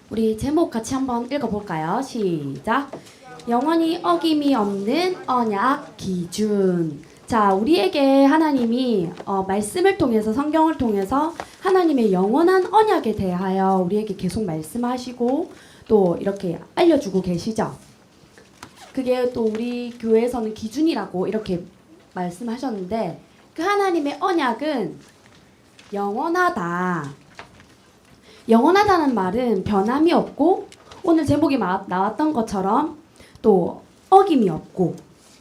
우리 제목 같이 한번 읽어볼까요? 시작. 영원히 어김이 없는 언약 기준. 자, 우리에게 하나님이 말씀을 통해서, 성경을 통해서 하나님의 영원한 언약에 대하여 우리에게 계속 말씀하시고 또 이렇게 알려주고 계시죠. 그게 또 우리 교회에서는 기준이라고 이렇게 말씀하셨는데, 그 하나님의 언약은 영원하다. 영원하다는 말은 변함이 없고, 오늘 제목이 나왔던 것처럼 또 어김이 없고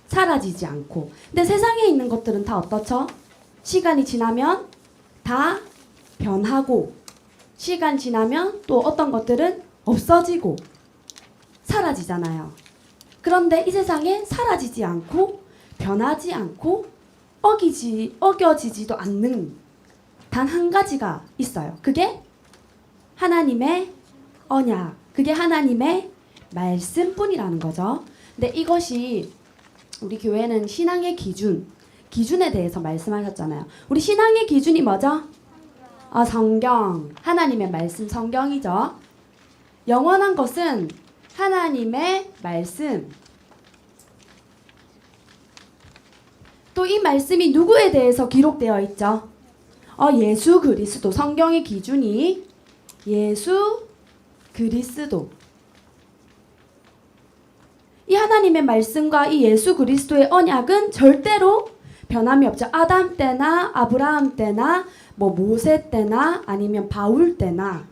사라지지 않고. 근데 세상에 있는 것들은 다 어떻죠? 시간이 지나면 다 변하고, 시간 지나면 또 어떤 것들은 없어지고 사라지잖아요. 그런데 이 세상에 사라지지 않고 변하지 않고 어겨지지도 않는 단 한 가지가 있어요. 그게 하나님의 언약, 그게 하나님의 말씀뿐이라는 거죠. 근데 이것이 우리 교회는 신앙의 기준에 대해서 말씀하셨잖아요. 우리 신앙의 기준이 뭐죠? 성경, 하나님의 말씀, 성경이죠. 영원한 것은 하나님의 말씀. 또 이 말씀이 누구에 대해서 기록되어 있죠? 예수 그리스도. 성경의 기준이 예수 그리스도. 이 하나님의 말씀과 이 예수 그리스도의 언약은 절대로 변함이 없죠. 아담 때나 아브라함 때나 모세 때나 아니면 바울 때나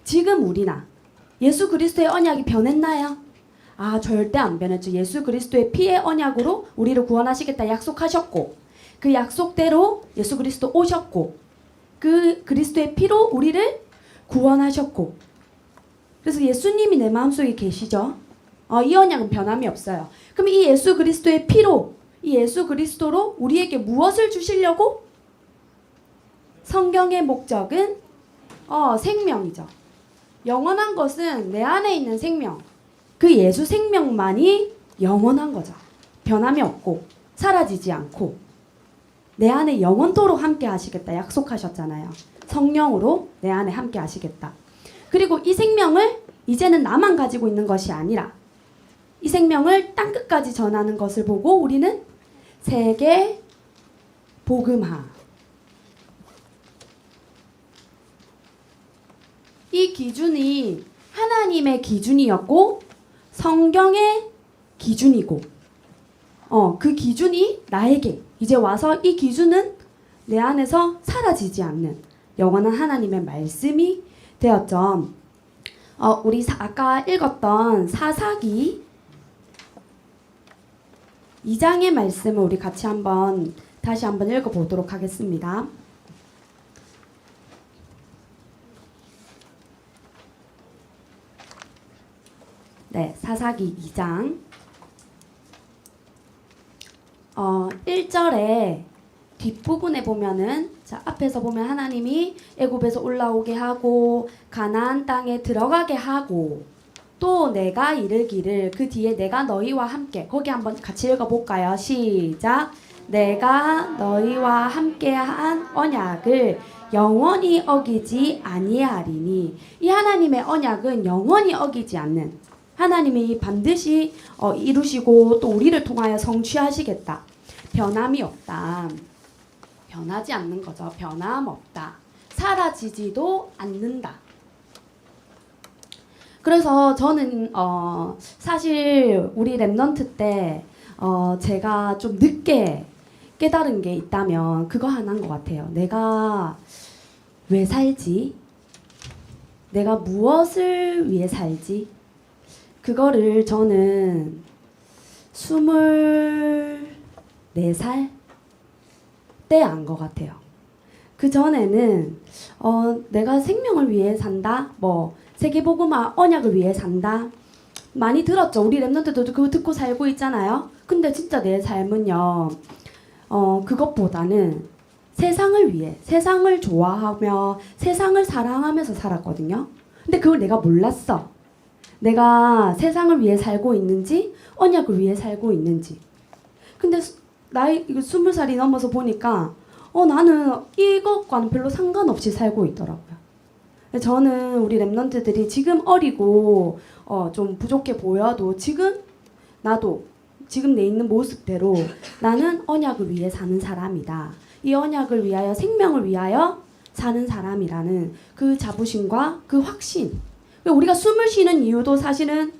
지금 우리나 예수 그리스도의 언약이 변했나요? 절대 안 변했죠. 예수 그리스도의 피의 언약으로 우리를 구원하시겠다 약속하셨고, 그 약속대로 예수 그리스도 오셨고, 그 그리스도의 피로 우리를 구원하셨고, 그래서 예수님이 내 마음속에 계시죠. 이 언약은 변함이 없어요. 그럼 이 예수 그리스도의 피로, 이 예수 그리스도로 우리에게 무엇을 주시려고? 성경의 목적은 생명이죠. 영원한 것은 내 안에 있는 생명, 그 예수 생명만이 영원한 거죠. 변함이 없고 사라지지 않고 내 안에 영원토록 함께 하시겠다 약속하셨잖아요. 성령으로 내 안에 함께 하시겠다. 그리고 이 생명을 이제는 나만 가지고 있는 것이 아니라 이 생명을 땅끝까지 전하는 것을 보고 우리는 세계 복음화. 이 기준이 하나님의 기준이었고 성경의 기준이고, 그 기준이 나에게 이제 와서 이 기준은 내 안에서 사라지지 않는 영원한 하나님의 말씀이 되었죠. 우리 아까 읽었던 사사기 2장의 말씀을 우리 같이 다시 한번 읽어보도록 하겠습니다. 네, 사사기 2장 1절에 뒷부분에 보면은, 자, 앞에서 보면 하나님이 애굽에서 올라오게 하고 가나안 땅에 들어가게 하고 또 내가 이르기를 그 뒤에 내가 너희와 함께, 거기 한번 같이 읽어볼까요? 시작. 내가 너희와 함께한 언약을 영원히 어기지 아니하리니. 이 하나님의 언약은 영원히 어기지 않는, 하나님이 반드시 이루시고 또 우리를 통하여 성취하시겠다. 변함이 없다. 변하지 않는 거죠. 변함 없다. 사라지지도 않는다. 그래서 저는 사실 우리 랩넌트 때 제가 좀 늦게 깨달은 게 있다면 그거 하나인 것 같아요. 내가 왜 살지? 내가 무엇을 위해 살지? 그거를 저는 24살 때 안 것 같아요. 그 전에는 내가 생명을 위해 산다, 세계복음화 언약을 위해 산다, 많이 들었죠. 우리 랩런트들도 그거 듣고 살고 있잖아요. 근데 진짜 내 삶은요, 그것보다는 세상을 위해, 세상을 좋아하며 세상을 사랑하면서 살았거든요. 근데 그걸 내가 몰랐어. 내가 세상을 위해 살고 있는지 언약을 위해 살고 있는지. 근데 나이 20살이 넘어서 보니까 나는 이것과는 별로 상관없이 살고 있더라고요. 저는 우리 랩런트들이 지금 어리고 좀 부족해 보여도 지금 나도 지금 내 있는 모습대로 나는 언약을 위해 사는 사람이다. 이 언약을 위하여 생명을 위하여 사는 사람이라는 그 자부심과 그 확신. 우리가 숨을 쉬는 이유도 사실은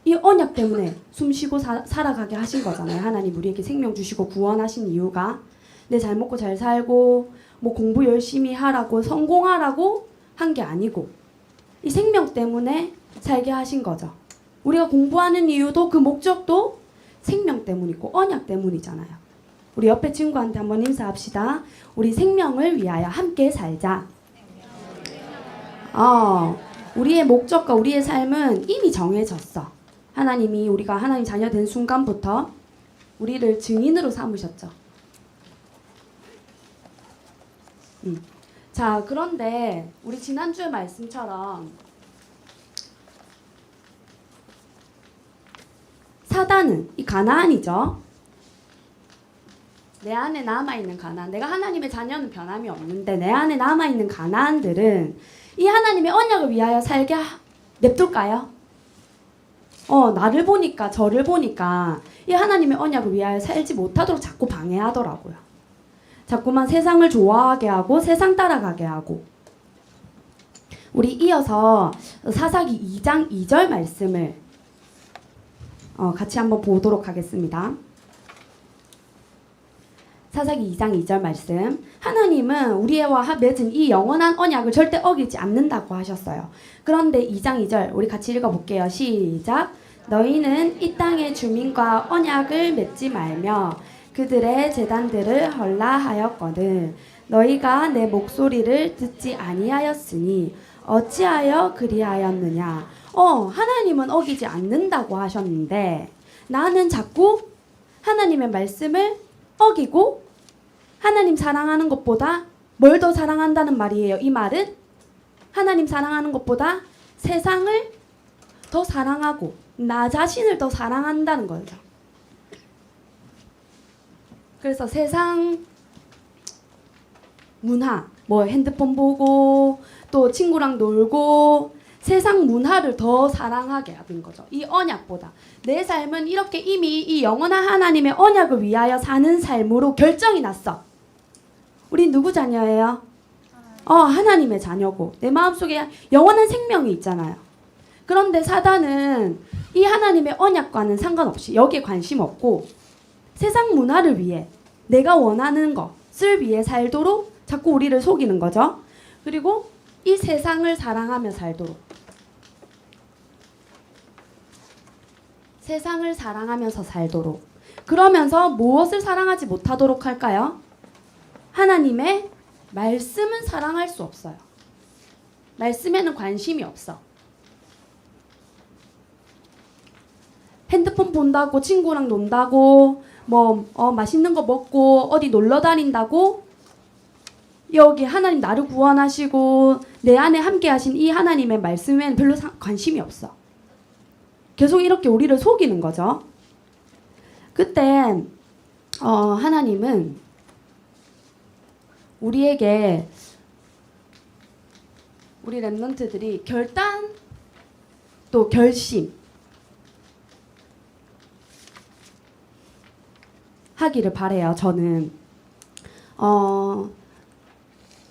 이 언약 때문에 숨 쉬고 살아가게 하신 거잖아요. 하나님 우리에게 생명 주시고 구원하신 이유가 내 잘 먹고 잘 살고 뭐 공부 열심히 하라고 성공하라고 한 게 아니고 이 생명 때문에 살게 하신 거죠. 우리가 공부하는 이유도 그 목적도 생명 때문이고 언약 때문이잖아요. 우리 옆에 친구한테 한번 인사합시다. 우리 생명을 위하여 함께 살자. 우리의 목적과 우리의 삶은 이미 정해졌어. 하나님이 우리가 하나님 자녀 된 순간부터 우리를 증인으로 삼으셨죠. 자, 그런데 우리 지난주의 말씀처럼 사단은 이 가나안이죠. 내 안에 남아있는 가나안. 내가 하나님의 자녀는 변함이 없는데 내 안에 남아있는 가나안들은 이 하나님의 언약을 위하여 살게 냅둘까요? 나를 보니까 저를 보니까 이 하나님의 언약을 위하여 살지 못하도록 자꾸 방해하더라고요. 자꾸만 세상을 좋아하게 하고 세상 따라가게 하고. 우리 이어서 사사기 2장 2절 말씀을 같이 한번 보도록 하겠습니다. 사사기 2장 2절 말씀. 하나님은 우리와 맺은 이 영원한 언약을 절대 어기지 않는다고 하셨어요. 그런데 2장 2절 우리 같이 읽어볼게요. 시작. 너희는 이 땅의 주민과 언약을 맺지 말며 그들의 제단들을 헐라하였거든. 너희가 내 목소리를 듣지 아니하였으니 어찌하여 그리하였느냐. 하나님은 어기지 않는다고 하셨는데 나는 자꾸 하나님의 말씀을 어기고 하나님 사랑하는 것보다 뭘 더 사랑한다는 말이에요. 이 말은 하나님 사랑하는 것보다 세상을 더 사랑하고 나 자신을 더 사랑한다는 거죠. 그래서 세상 문화, 뭐 핸드폰 보고 또 친구랑 놀고 세상 문화를 더 사랑하게 하는 거죠. 이 언약보다. 내 삶은 이렇게 이미 이 영원한 하나님의 언약을 위하여 사는 삶으로 결정이 났어. 우리 누구 자녀예요? 하나님의 자녀고 내 마음속에 영원한 생명이 있잖아요. 그런데 사단은 이 하나님의 언약과는 상관없이 여기에 관심 없고 세상 문화를 위해 내가 원하는 것을 위해 살도록 자꾸 우리를 속이는 거죠. 그리고 이 세상을 사랑하며 살도록. 세상을 사랑하면서 살도록. 그러면서 무엇을 사랑하지 못하도록 할까요? 하나님의 말씀은 사랑할 수 없어요. 말씀에는 관심이 없어. 핸드폰 본다고 친구랑 논다고 맛있는 거 먹고 어디 놀러 다닌다고 여기 하나님 나를 구원하시고 내 안에 함께 하신 이 하나님의 말씀에는 별로 관심이 없어. 계속 이렇게 우리를 속이는 거죠. 그때 하나님은 우리에게 우리 랩런트들이 결단 또 결심 하기를 바래요. 저는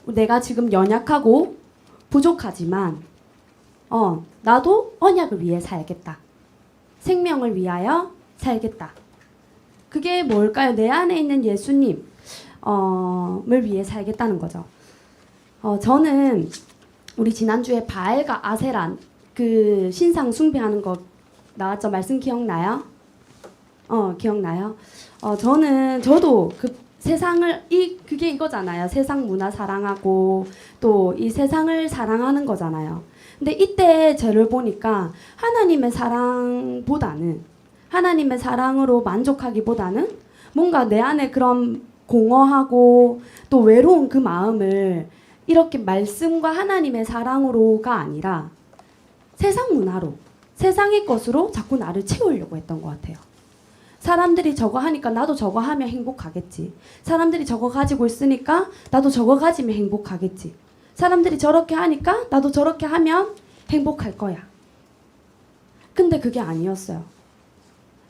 내가 지금 연약하고 부족하지만 나도 언약을 위해 살겠다. 생명을 위하여 살겠다. 그게 뭘까요? 내 안에 있는 예수님을 위해 살겠다는 거죠. 저는 우리 지난주에 바알과 아세란 그 신상 숭배하는 거 나왔죠? 말씀 기억나요? 기억나요? 저도 그 세상을 그게 이거잖아요. 세상 문화 사랑하고 또 이 세상을 사랑하는 거잖아요. 근데 이때 저를 보니까 하나님의 사랑보다는 하나님의 사랑으로 만족하기보다는 뭔가 내 안에 그런 공허하고 또 외로운 그 마음을 이렇게 말씀과 하나님의 사랑으로가 아니라 세상 문화로 세상의 것으로 자꾸 나를 채우려고 했던 것 같아요. 사람들이 저거 하니까 나도 저거 하면 행복하겠지. 사람들이 저거 가지고 있으니까 나도 저거 가지면 행복하겠지. 사람들이 저렇게 하니까 나도 저렇게 하면 행복할 거야. 근데 그게 아니었어요.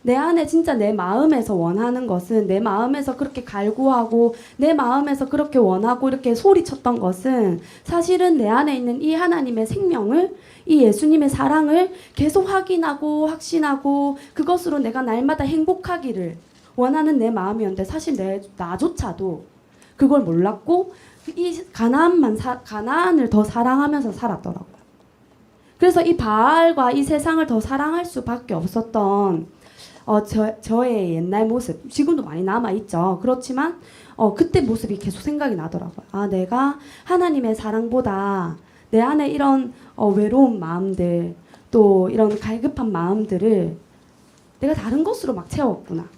내 안에 진짜 내 마음에서 원하는 것은, 내 마음에서 그렇게 갈구하고 내 마음에서 그렇게 원하고 이렇게 소리쳤던 것은 사실은 내 안에 있는 이 하나님의 생명을, 이 예수님의 사랑을 계속 확인하고 확신하고 그것으로 내가 날마다 행복하기를 원하는 내 마음이었는데, 사실 나조차도 그걸 몰랐고 이 가나안을 더 사랑하면서 살았더라고요. 그래서 이 바알과 이 세상을 더 사랑할 수밖에 없었던 저의 옛날 모습, 지금도 많이 남아있죠. 그렇지만 그때 모습이 계속 생각이 나더라고요. 아, 내가 하나님의 사랑보다 내 안에 이런 외로운 마음들, 또 이런 갈급한 마음들을 내가 다른 것으로 막 채웠구나.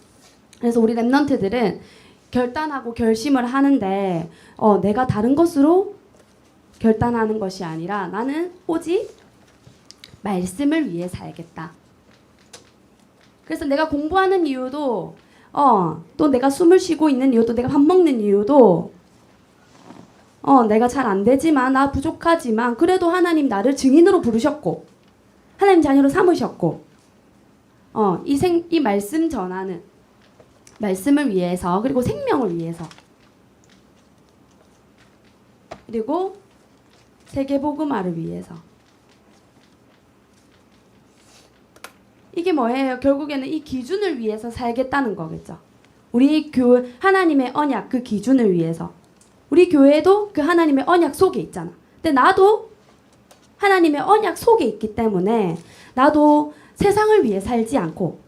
그래서 우리 랩런트들은 결단하고 결심을 하는데 내가 다른 것으로 결단하는 것이 아니라 나는 오직 말씀을 위해 살겠다. 그래서 내가 공부하는 이유도 또 내가 숨을 쉬고 있는 이유도, 내가 밥 먹는 이유도 내가 잘 안 되지만, 나 부족하지만 그래도 하나님 나를 증인으로 부르셨고 하나님 자녀로 삼으셨고 이 말씀 전하는, 말씀을 위해서, 그리고 생명을 위해서, 그리고 세계복음화를 위해서. 이게 뭐예요? 결국에는 이 기준을 위해서 살겠다는 거겠죠. 우리 하나님의 언약, 그 기준을 위해서. 우리 교회도 그 하나님의 언약 속에 있잖아. 근데 나도 하나님의 언약 속에 있기 때문에 나도 세상을 위해 살지 않고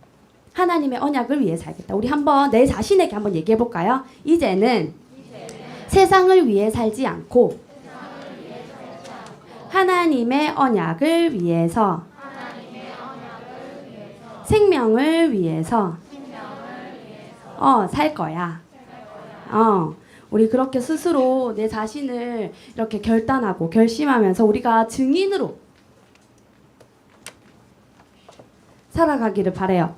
하나님의 언약을 위해 살겠다. 우리 한번 내 자신에게 한번 얘기해 볼까요? 이제는 세상을 위해 살지 않고 하나님의 언약을 위해서, 생명을 위해서 살 거야. 우리 그렇게 스스로 내 자신을 이렇게 결단하고 결심하면서 우리가 증인으로 살아가기를 바래요.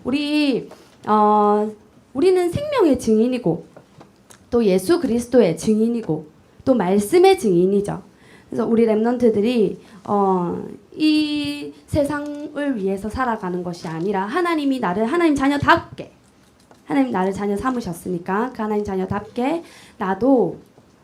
우리는 생명의 증인이고 또 예수 그리스도의 증인이고 또 말씀의 증인이죠. 그래서 우리 랩런트들이 이 세상을 위해서 살아가는 것이 아니라 하나님이 나를 하나님 자녀답게, 하나님 나를 자녀 삼으셨으니까 그 하나님 자녀답게 나도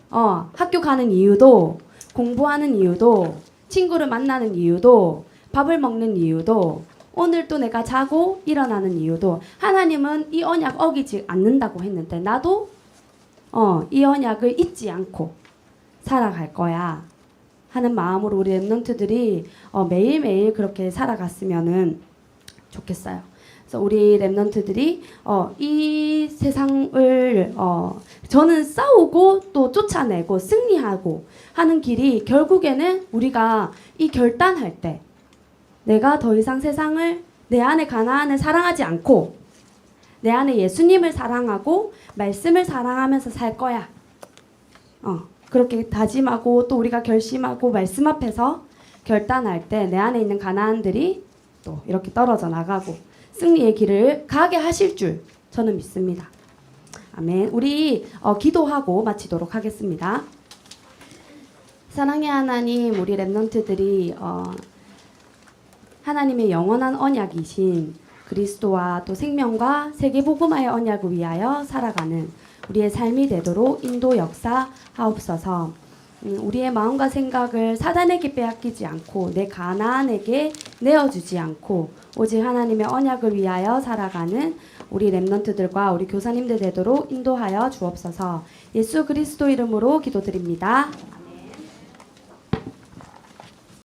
학교 가는 이유도, 공부하는 이유도, 친구를 만나는 이유도, 밥을 먹는 이유도, 오늘 또 내가 자고 일어나는 이유도, 하나님은 이 언약 어기지 않는다고 했는데 나도 이 언약을 잊지 않고 살아갈 거야 하는 마음으로 우리 랩런트들이 매일매일 그렇게 살아갔으면 좋겠어요. 그래서 우리 랩런트들이 이 세상을 저는 싸우고 또 쫓아내고 승리하고 하는 길이, 결국에는 우리가 이 결단할 때 내가 더 이상 세상을, 내 안에 가나안을 사랑하지 않고 내 안에 예수님을 사랑하고 말씀을 사랑하면서 살 거야. 그렇게 다짐하고 또 우리가 결심하고 말씀 앞에서 결단할 때 내 안에 있는 가나안들이 또 이렇게 떨어져 나가고 승리의 길을 가게 하실 줄 저는 믿습니다. 아멘. 우리 기도하고 마치도록 하겠습니다. 사랑의 하나님, 우리 랩런트들이 하나님의 영원한 언약이신 그리스도와 또 생명과 세계복음화의 언약을 위하여 살아가는 우리의 삶이 되도록 인도 역사하옵소서. 우리의 마음과 생각을 사단에게 빼앗기지 않고 내 가나안에게 내어주지 않고 오직 하나님의 언약을 위하여 살아가는 우리 랩런트들과 우리 교사님들 되도록 인도하여 주옵소서. 예수 그리스도 이름으로 기도드립니다.